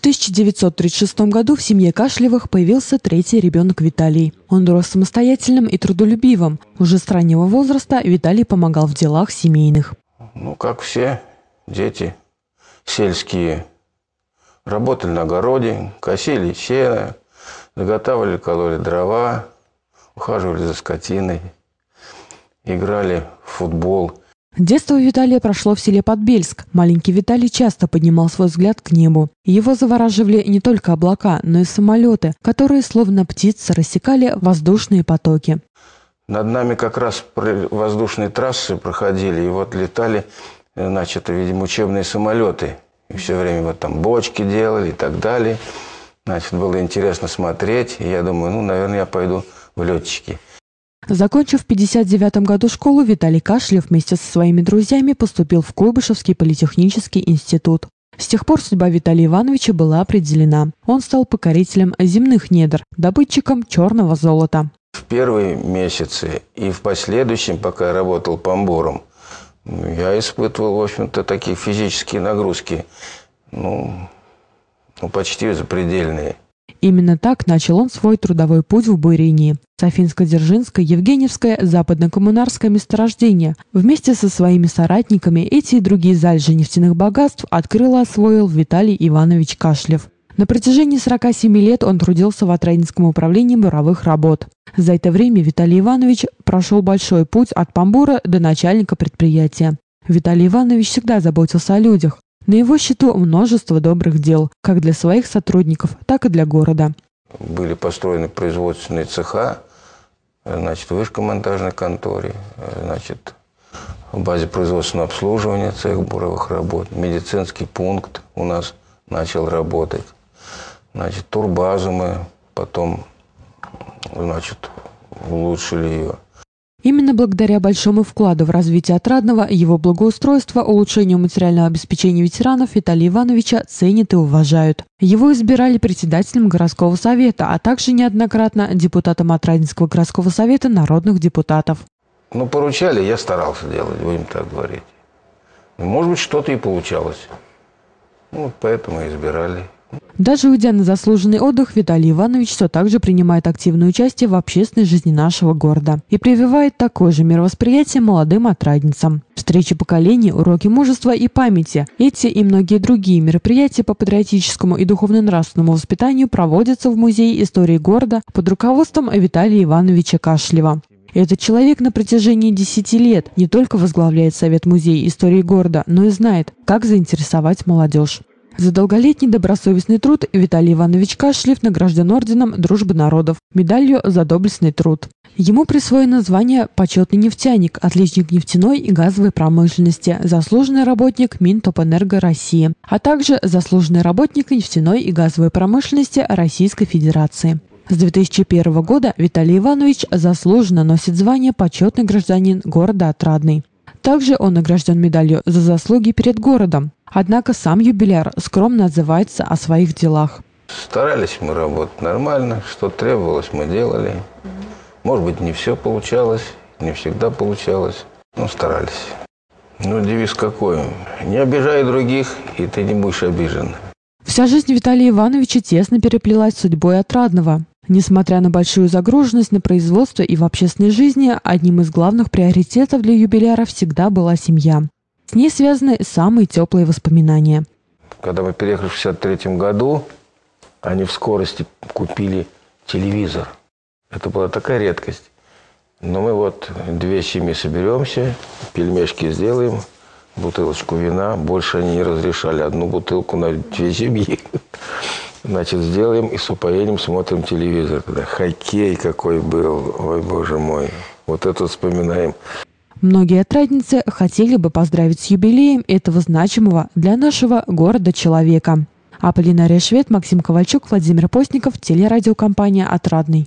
1936 году в семье Кашлевых появился третий ребенок Виталий. Он рос самостоятельным и трудолюбивым. Уже с раннего возраста Виталий помогал в делах семейных. Как все дети сельские, работали на огороде, косили сено, заготавливали, кололи дрова, ухаживали за скотиной, играли в футбол. Детство Виталия прошло в селе Подбельск. Маленький Виталий часто поднимал свой взгляд к небу. Его завораживали не только облака, но и самолеты, которые, словно птицы, рассекали воздушные потоки. Над нами как раз воздушные трассы проходили, и летали, видимо, учебные самолеты. И все время там бочки делали и так далее. Было интересно смотреть. И я думаю, наверное, я пойду в летчики. Закончив в 1959 году школу, Виталий Кашлев вместе со своими друзьями поступил в Куйбышевский политехнический институт. С тех пор судьба Виталия Ивановича была определена. Он стал покорителем земных недр, добытчиком черного золота. В первые месяцы и в последующем, пока я работал помбором, я испытывал, в общем-то, такие физические нагрузки, почти запредельные. Именно так начал он свой трудовой путь в бурении. Софинско-Дзержинское, Евгеньевское, Западно-Коммунарское месторождение. Вместе со своими соратниками эти и другие залежи нефтяных богатств открыл и освоил Виталий Иванович Кашлев. На протяжении 47 лет он трудился в Отрадненском управлении буровых работ. За это время Виталий Иванович прошел большой путь от помбора до начальника предприятия. Виталий Иванович всегда заботился о людях. На его счету множество добрых дел, как для своих сотрудников, так и для города. Были построены производственные цеха, в вышкомонтажной конторе, в базе производственного обслуживания цех буровых работ, медицинский пункт у нас начал работать, турбазу мы потом, улучшили ее. Именно благодаря большому вкладу в развитие Отрадного, его благоустройства, улучшению материального обеспечения ветеранов Виталия Ивановича ценят и уважают. Его избирали председателем городского совета, а также неоднократно депутатом Отрадненского городского совета народных депутатов. Поручали, я старался делать, будем так говорить. Может быть, что-то и получалось. Поэтому и избирали. Даже уйдя на заслуженный отдых, Виталий Иванович все так же принимает активное участие в общественной жизни нашего города и прививает такое же мировосприятие молодым отрадненцам. Встречи поколений, уроки мужества и памяти. Эти и многие другие мероприятия по патриотическому и духовно-нравственному воспитанию проводятся в Музее истории города под руководством Виталия Ивановича Кашлева. Этот человек на протяжении 10 лет не только возглавляет Совет Музея истории города, но и знает, как заинтересовать молодежь. За долголетний добросовестный труд Виталий Иванович Кашлев награжден орденом Дружбы народов, медалью за доблестный труд. Ему присвоено звание «Почетный нефтяник», отличник нефтяной и газовой промышленности, заслуженный работник Минтопэнерго России, а также заслуженный работник нефтяной и газовой промышленности Российской Федерации. С 2001 года Виталий Иванович заслуженно носит звание «Почетный гражданин города Отрадный». Также он награжден медалью за заслуги перед городом. Однако сам юбиляр скромно отзывается о своих делах. Старались мы работать нормально, что требовалось, мы делали. Может быть, не все получалось, не всегда получалось, но старались. Девиз какой? Не обижай других, и ты не будешь обижен. Вся жизнь Виталия Ивановича тесно переплелась с судьбой Отрадного. Несмотря на большую загруженность на производство и в общественной жизни, одним из главных приоритетов для юбиляра всегда была семья. С ней связаны самые теплые воспоминания. Когда мы переехали в 1963 году, они в скорости купили телевизор. Это была такая редкость. Но мы 2 семьи соберемся, пельмешки сделаем, бутылочку вина. Больше они не разрешали, 1 бутылку на 2 семьи. Сделаем и с упоением смотрим телевизор. Хоккей какой был, ой, боже мой. Это вспоминаем. Многие отрадницы хотели бы поздравить с юбилеем этого значимого для нашего города человека. Аполлинария Швед, Максим Ковальчук, Владимир Постников, телерадиокомпания «Отрадный».